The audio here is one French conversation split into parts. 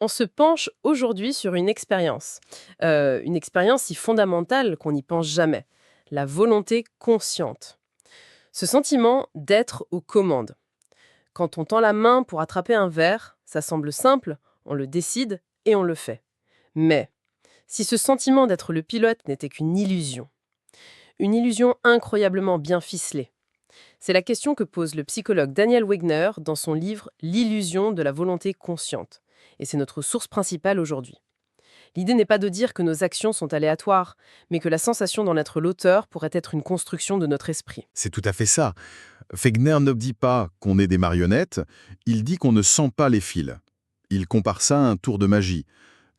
On se penche aujourd'hui sur une expérience si fondamentale qu'on n'y pense jamais, la volonté consciente. Ce sentiment d'être aux commandes. Quand on tend la main pour attraper un verre, ça semble simple, on le décide et on le fait. Mais si ce sentiment d'être le pilote n'était qu'une illusion, une illusion incroyablement bien ficelée, c'est la question que pose le psychologue Daniel Wegner dans son livre L'illusion de la volonté consciente. Et c'est notre source principale aujourd'hui. L'idée n'est pas de dire que nos actions sont aléatoires, mais que la sensation d'en être l'auteur pourrait être une construction de notre esprit. C'est tout à fait ça. Fegner ne dit pas qu'on est des marionnettes, il dit qu'on ne sent pas les fils. Il compare ça à un tour de magie.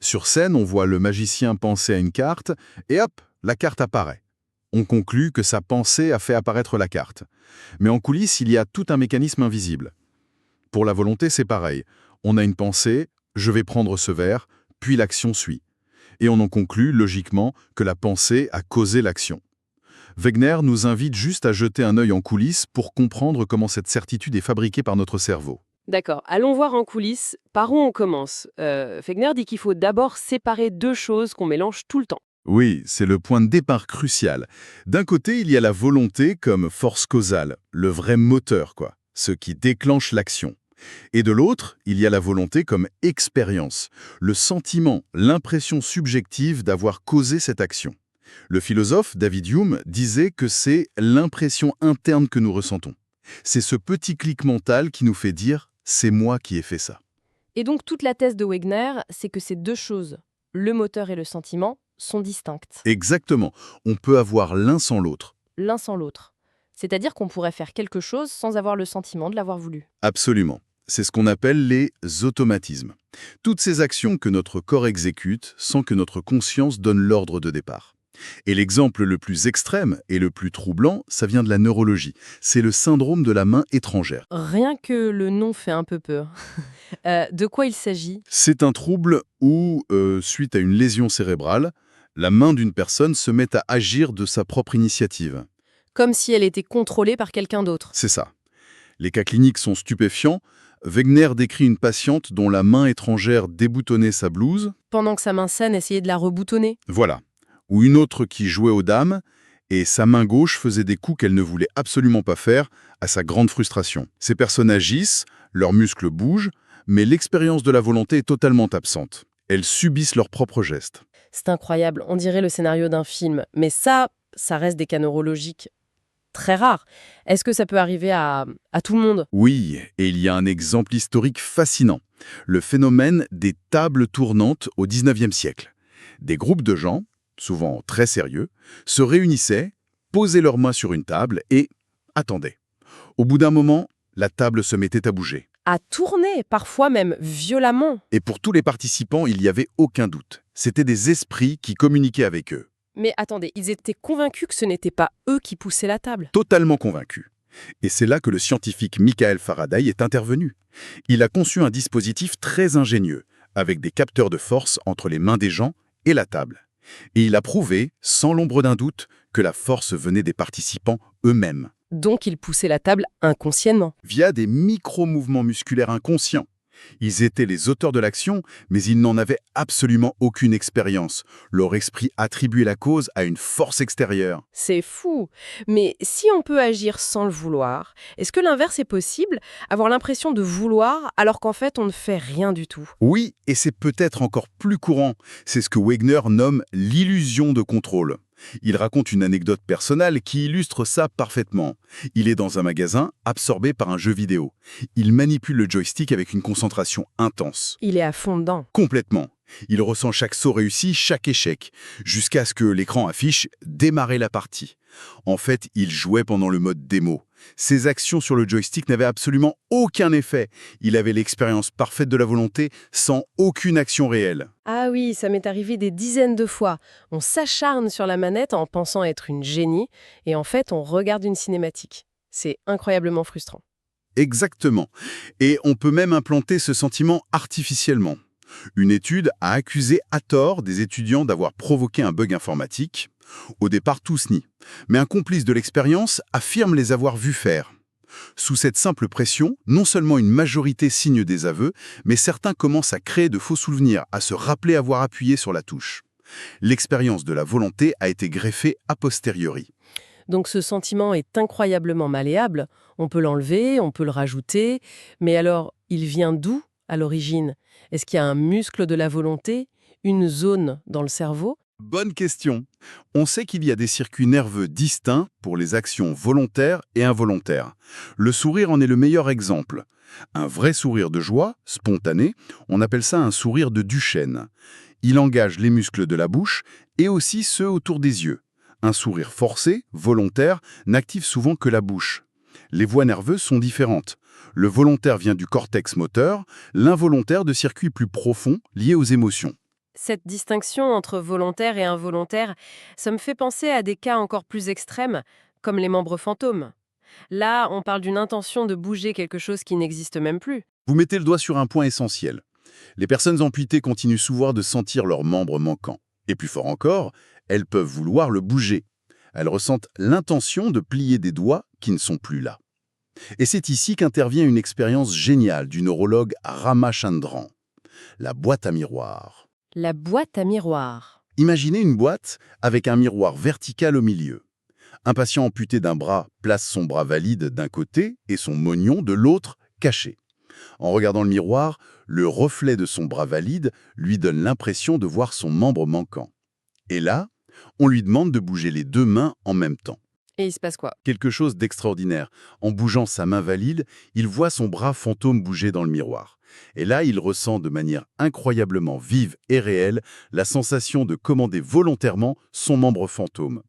Sur scène, on voit le magicien penser à une carte, et hop, la carte apparaît. On conclut que sa pensée a fait apparaître la carte. Mais en coulisses, il y a tout un mécanisme invisible. Pour la volonté, c'est pareil. On a une pensée, je vais prendre ce verre, puis l'action suit. Et on en conclut, logiquement, que la pensée a causé l'action. Wegner nous invite juste à jeter un œil en coulisses pour comprendre comment cette certitude est fabriquée par notre cerveau. D'accord, allons voir en coulisses par où on commence. Fegner dit qu'il faut d'abord séparer deux choses qu'on mélange tout le temps. Oui, c'est le point de départ crucial. D'un côté, il y a la volonté comme force causale, le vrai moteur, ce qui déclenche l'action. Et de l'autre, il y a la volonté comme expérience, le sentiment, l'impression subjective d'avoir causé cette action. Le philosophe David Hume disait que c'est l'impression interne que nous ressentons. C'est ce petit clic mental qui nous fait dire « c'est moi qui ai fait ça ». Et donc toute la thèse de Wegner, c'est que ces deux choses, le moteur et le sentiment, sont distinctes, Exactement, on peut avoir l'un sans l'autre. l'un sans l'autre. C'est-à-dire qu'on pourrait faire quelque chose sans avoir le sentiment de l'avoir voulu. Absolument. C'est ce qu'on appelle les automatismes. Toutes ces actions que notre corps exécute sans que notre conscience donne l'ordre de départ. Et l'exemple le plus extrême et le plus troublant, ça vient de la neurologie. C'est le syndrome de la main étrangère. Rien que le nom fait un peu peur. De quoi il s'agit? C'est un trouble où, suite à une lésion cérébrale, la main d'une personne se met à agir de sa propre initiative. Comme si elle était contrôlée par quelqu'un d'autre. C'est ça. Les cas cliniques sont stupéfiants. Wegner décrit une patiente dont la main étrangère déboutonnait sa blouse. Pendant que sa main saine essayait de la reboutonner. Voilà. Ou une autre qui jouait aux dames, et sa main gauche faisait des coups qu'elle ne voulait absolument pas faire, à sa grande frustration. Ces personnes agissent, leurs muscles bougent, mais l'expérience de la volonté est totalement absente. Elles subissent leurs propres gestes. C'est incroyable, on dirait le scénario d'un film. Mais ça reste des cas neurologiques très rares. Est-ce que ça peut arriver à tout le monde? Oui, et il y a un exemple historique fascinant. Le phénomène des tables tournantes au XIXe siècle. Des groupes de gens, souvent très sérieux, se réunissaient, posaient leurs mains sur une table et attendaient. Au bout d'un moment, la table se mettait à bouger. À tourner, parfois même violemment. Et pour tous les participants, il n'y avait aucun doute. C'était des esprits qui communiquaient avec eux. Mais attendez, ils étaient convaincus que ce n'était pas eux qui poussaient la table. Totalement convaincus. Et c'est là que le scientifique Michael Faraday est intervenu. Il a conçu un dispositif très ingénieux, avec des capteurs de force entre les mains des gens et la table. Et il a prouvé, sans l'ombre d'un doute, que la force venait des participants eux-mêmes, Donc ils poussaient la table inconsciemment. via des micro-mouvements musculaires inconscients. Ils étaient les auteurs de l'action, mais ils n'en avaient absolument aucune expérience. Leur esprit attribuait la cause à une force extérieure. C'est fou. Mais si on peut agir sans le vouloir, est-ce que l'inverse est possible? Avoir l'impression de vouloir alors qu'en fait on ne fait rien du tout. Oui, et c'est peut-être encore plus courant. C'est ce que Wegner nomme l'illusion de contrôle. Il raconte une anecdote personnelle qui illustre ça parfaitement. Il est dans un magasin, absorbé par un jeu vidéo. Il manipule le joystick avec une concentration intense. Il est à fond dedans. Complètement. Il ressent chaque saut réussi, chaque échec, jusqu'à ce que l'écran affiche « Démarrer la partie ». En fait, il jouait pendant le mode démo. Ses actions sur le joystick n'avaient absolument aucun effet. Il avait l'expérience parfaite de la volonté sans aucune action réelle. Ah oui, ça m'est arrivé des dizaines de fois. On s'acharne sur la manette en pensant être une génie, et en fait on regarde une cinématique. C'est incroyablement frustrant. Exactement. Et on peut même implanter ce sentiment artificiellement. Une étude a accusé à tort des étudiants d'avoir provoqué un bug informatique. Au départ, tous nient. Mais un complice de l'expérience affirme les avoir vus faire. Sous cette simple pression, non seulement une majorité signe des aveux, mais certains commencent à créer de faux souvenirs, à se rappeler avoir appuyé sur la touche. L'expérience de la volonté a été greffée a posteriori. Donc ce sentiment est incroyablement malléable, on peut l'enlever, on peut le rajouter, mais alors il vient d'où à l'origine? Est-ce qu'il y a un muscle de la volonté, une zone dans le cerveau? Bonne question. On sait qu'il y a des circuits nerveux distincts pour les actions volontaires et involontaires. Le sourire en est le meilleur exemple. Un vrai sourire de joie, spontané, on appelle ça un sourire de Duchenne. Il engage les muscles de la bouche et aussi ceux autour des yeux. Un sourire forcé, volontaire, n'active souvent que la bouche. Les voies nerveuses sont différentes. Le volontaire vient du cortex moteur, l'involontaire de circuits plus profonds liés aux émotions. Cette distinction entre volontaire et involontaire, ça me fait penser à des cas encore plus extrêmes, comme les membres fantômes. Là, on parle d'une intention de bouger quelque chose qui n'existe même plus. Vous mettez le doigt sur un point essentiel. Les personnes amputées continuent souvent de sentir leurs membres manquants. Et plus fort encore, elles peuvent vouloir le bouger. Elles ressentent l'intention de plier des doigts qui ne sont plus là. Et c'est ici qu'intervient une expérience géniale du neurologue Ramachandran, la boîte à miroir. La boîte à miroir. Imaginez une boîte avec un miroir vertical au milieu. Un patient amputé d'un bras place son bras valide d'un côté et son mognon de l'autre caché. En regardant le miroir, le reflet de son bras valide lui donne l'impression de voir son membre manquant. Et là, on lui demande de bouger les deux mains en même temps. Et il se passe quoi? Quelque chose d'extraordinaire. En bougeant sa main valide, il voit son bras fantôme bouger dans le miroir. Et là, il ressent de manière incroyablement vive et réelle la sensation de commander volontairement son membre fantôme.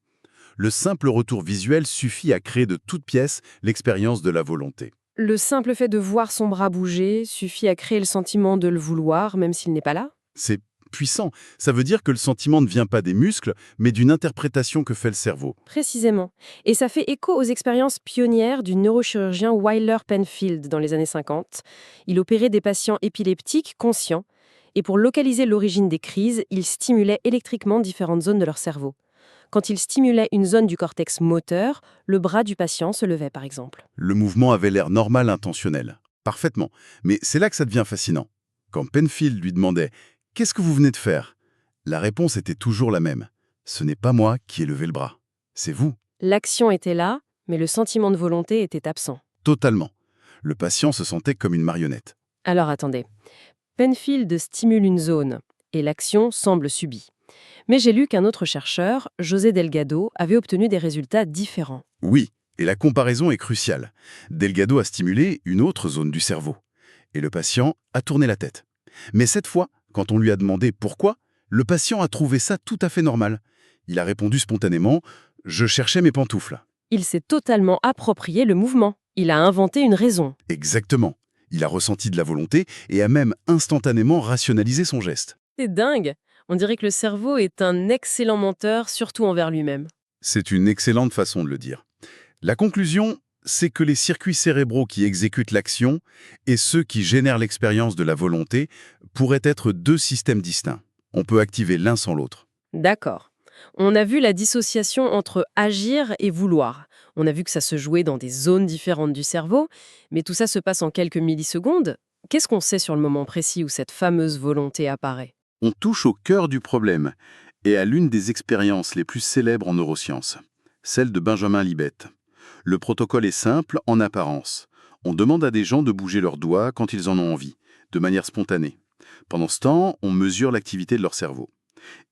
Le simple retour visuel suffit à créer de toutes pièces l'expérience de la volonté. Le simple fait de voir son bras bouger suffit à créer le sentiment de le vouloir, même s'il n'est pas là? C'est puissant. Ça veut dire que le sentiment ne vient pas des muscles, mais d'une interprétation que fait le cerveau. Précisément. Et ça fait écho aux expériences pionnières du neurochirurgien Wyler Penfield dans les années 50. Il opérait des patients épileptiques conscients, et pour localiser l'origine des crises, il stimulait électriquement différentes zones de leur cerveau. Quand il stimulait une zone du cortex moteur, le bras du patient se levait par exemple. Le mouvement avait l'air normal intentionnel. Parfaitement. Mais c'est là que ça devient fascinant. Quand Penfield lui demandait « Qu'est-ce que vous venez de faire ?» La réponse était toujours la même. « Ce n'est pas moi qui ai levé le bras. C'est vous. » L'action était là, mais le sentiment de volonté était absent. Totalement. Le patient se sentait comme une marionnette. Alors attendez. Penfield stimule une zone, et l'action semble subie. Mais j'ai lu qu'un autre chercheur, José Delgado, avait obtenu des résultats différents. Oui, et la comparaison est cruciale. Delgado a stimulé une autre zone du cerveau. Et le patient a tourné la tête. Mais cette fois, quand on lui a demandé pourquoi, le patient a trouvé ça tout à fait normal. Il a répondu spontanément « Je cherchais mes pantoufles ». Il s'est totalement approprié le mouvement. Il a inventé une raison. Exactement. Il a ressenti de la volonté et a même instantanément rationalisé son geste. C'est dingue. On dirait que le cerveau est un excellent menteur, surtout envers lui-même. C'est une excellente façon de le dire. La conclusion, c'est que les circuits cérébraux qui exécutent l'action et ceux qui génèrent l'expérience de la volonté pourraient être deux systèmes distincts. On peut activer l'un sans l'autre. D'accord. On a vu la dissociation entre agir et vouloir. On a vu que ça se jouait dans des zones différentes du cerveau, mais tout ça se passe en quelques millisecondes. Qu'est-ce qu'on sait sur le moment précis où cette fameuse volonté apparaît? On touche au cœur du problème et à l'une des expériences les plus célèbres en neurosciences, celle de Benjamin Libet. Le protocole est simple en apparence. On demande à des gens de bouger leurs doigts quand ils en ont envie, de manière spontanée. Pendant ce temps, on mesure l'activité de leur cerveau.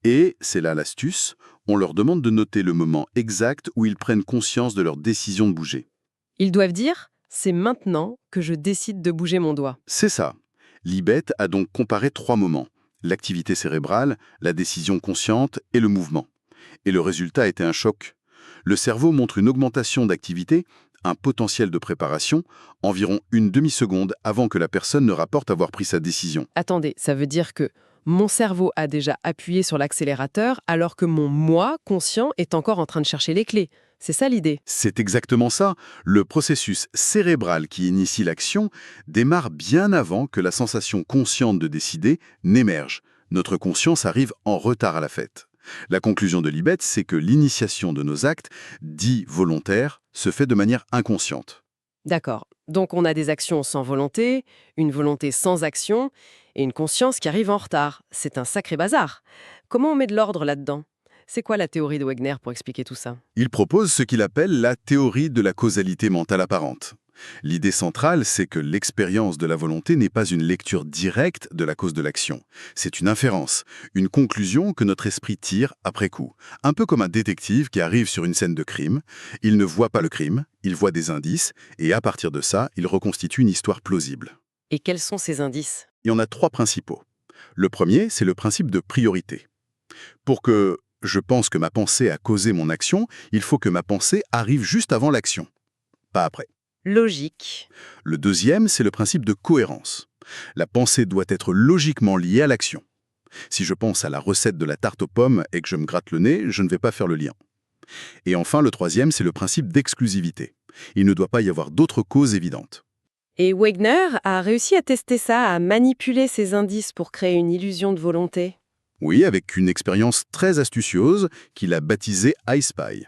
Et, c'est là l'astuce, on leur demande de noter le moment exact où ils prennent conscience de leur décision de bouger. Ils doivent dire « c'est maintenant que je décide de bouger mon doigt ». C'est ça. Libet a donc comparé 3 moments. L'activité cérébrale, la décision consciente et le mouvement. Et le résultat a été un choc. Le cerveau montre une augmentation d'activité, un potentiel de préparation, environ une demi-seconde avant que la personne ne rapporte avoir pris sa décision. Attendez, ça veut dire que mon cerveau a déjà appuyé sur l'accélérateur alors que mon moi, conscient, est encore en train de chercher les clés. C'est ça l'idée. C'est exactement ça. Le processus cérébral qui initie l'action démarre bien avant que la sensation consciente de décider n'émerge. Notre conscience arrive en retard à la fête. La conclusion de Libet, c'est que l'initiation de nos actes, dits volontaires, se fait de manière inconsciente. D'accord. Donc on a des actions sans volonté, une volonté sans action et une conscience qui arrive en retard. C'est un sacré bazar. Comment on met de l'ordre là-dedans? C'est quoi la théorie de Wegner pour expliquer tout ça? Il propose ce qu'il appelle la théorie de la causalité mentale apparente. L'idée centrale, c'est que l'expérience de la volonté n'est pas une lecture directe de la cause de l'action. C'est une inférence, une conclusion que notre esprit tire après coup. Un peu comme un détective qui arrive sur une scène de crime. Il ne voit pas le crime, il voit des indices, et à partir de ça, il reconstitue une histoire plausible. Et quels sont ces indices? Il y en a trois principaux. Le premier, c'est le principe de priorité. Pour que je pense que ma pensée a causé mon action, il faut que ma pensée arrive juste avant l'action, pas après. Logique. Le deuxième, c'est le principe de cohérence. La pensée doit être logiquement liée à l'action. Si je pense à la recette de la tarte aux pommes et que je me gratte le nez, je ne vais pas faire le lien. Et enfin, le troisième, c'est le principe d'exclusivité. Il ne doit pas y avoir d'autres causes évidentes. Et Wegner a réussi à tester ça, à manipuler ces indices pour créer une illusion de volonté. Oui, avec une expérience très astucieuse qu'il a baptisée I Spy.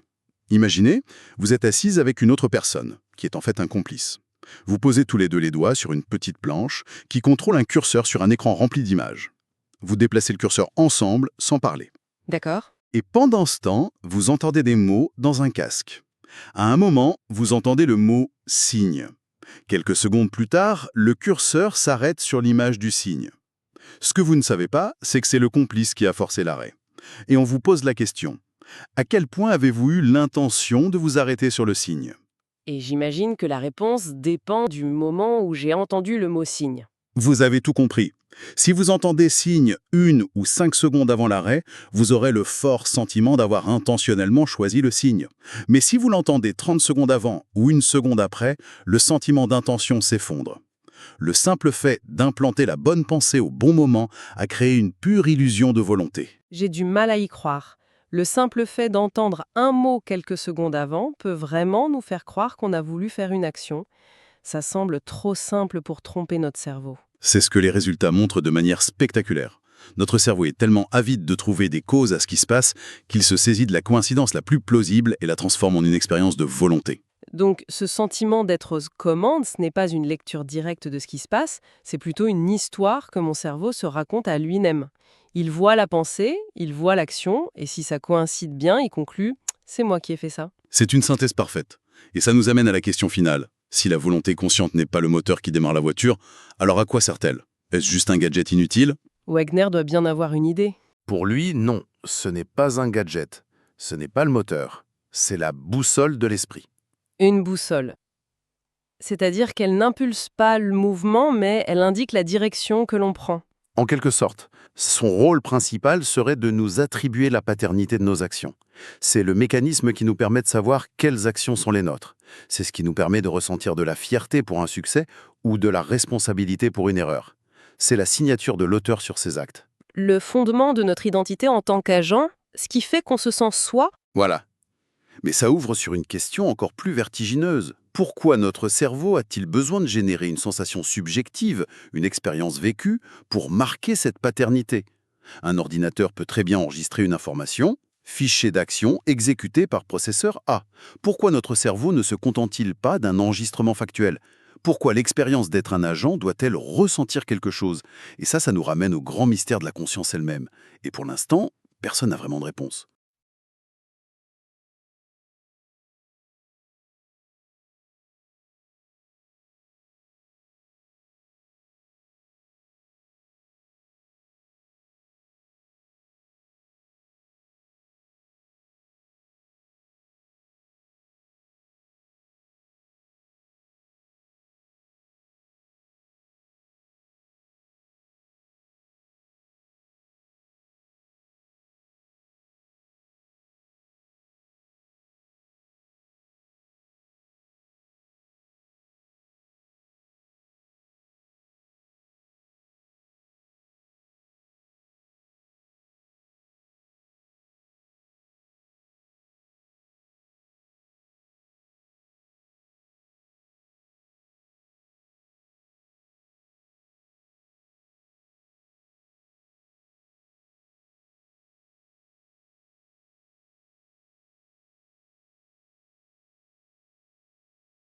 Imaginez, vous êtes assise avec une autre personne, qui est en fait un complice. Vous posez tous les deux les doigts sur une petite planche qui contrôle un curseur sur un écran rempli d'images. Vous déplacez le curseur ensemble, sans parler. D'accord. Et pendant ce temps, vous entendez des mots dans un casque. À un moment, vous entendez le mot « signe ». Quelques secondes plus tard, le curseur s'arrête sur l'image du signe. Ce que vous ne savez pas, c'est que c'est le complice qui a forcé l'arrêt. Et on vous pose la question. À quel point avez-vous eu l'intention de vous arrêter sur le signe? Et j'imagine que la réponse dépend du moment où j'ai entendu le mot signe. Vous avez tout compris. Si vous entendez signe 1 ou 5 secondes avant l'arrêt, vous aurez le fort sentiment d'avoir intentionnellement choisi le signe. Mais si vous l'entendez 30 secondes avant ou 1 seconde après, le sentiment d'intention s'effondre. Le simple fait d'implanter la bonne pensée au bon moment a créé une pure illusion de volonté. J'ai du mal à y croire. Le simple fait d'entendre un mot quelques secondes avant peut vraiment nous faire croire qu'on a voulu faire une action. Ça semble trop simple pour tromper notre cerveau. C'est ce que les résultats montrent de manière spectaculaire. Notre cerveau est tellement avide de trouver des causes à ce qui se passe qu'il se saisit de la coïncidence la plus plausible et la transforme en une expérience de volonté. Donc ce sentiment d'être aux commandes, ce n'est pas une lecture directe de ce qui se passe, c'est plutôt une histoire que mon cerveau se raconte à lui-même. Il voit la pensée, il voit l'action, et si ça coïncide bien, il conclut « c'est moi qui ai fait ça ». C'est une synthèse parfaite. Et ça nous amène à la question finale. Si la volonté consciente n'est pas le moteur qui démarre la voiture, alors à quoi sert-elle? Est-ce juste un gadget inutile? Wagner doit bien avoir une idée. Pour lui, non, ce n'est pas un gadget, ce n'est pas le moteur, c'est la boussole de l'esprit. Une boussole. C'est-à-dire qu'elle n'impulse pas le mouvement, mais elle indique la direction que l'on prend. En quelque sorte, son rôle principal serait de nous attribuer la paternité de nos actions. C'est le mécanisme qui nous permet de savoir quelles actions sont les nôtres. C'est ce qui nous permet de ressentir de la fierté pour un succès ou de la responsabilité pour une erreur. C'est la signature de l'auteur sur ses actes. Le fondement de notre identité en tant qu'agent, ce qui fait qu'on se sent soi. Voilà. Mais ça ouvre sur une question encore plus vertigineuse. Pourquoi notre cerveau a-t-il besoin de générer une sensation subjective, une expérience vécue, pour marquer cette paternité? Un ordinateur peut très bien enregistrer une information, fichier d'action exécuté par processeur A. Pourquoi notre cerveau ne se contente-t-il pas d'un enregistrement factuel? Pourquoi l'expérience d'être un agent doit-elle ressentir quelque chose? Et ça nous ramène au grand mystère de la conscience elle-même. Et pour l'instant, personne n'a vraiment de réponse.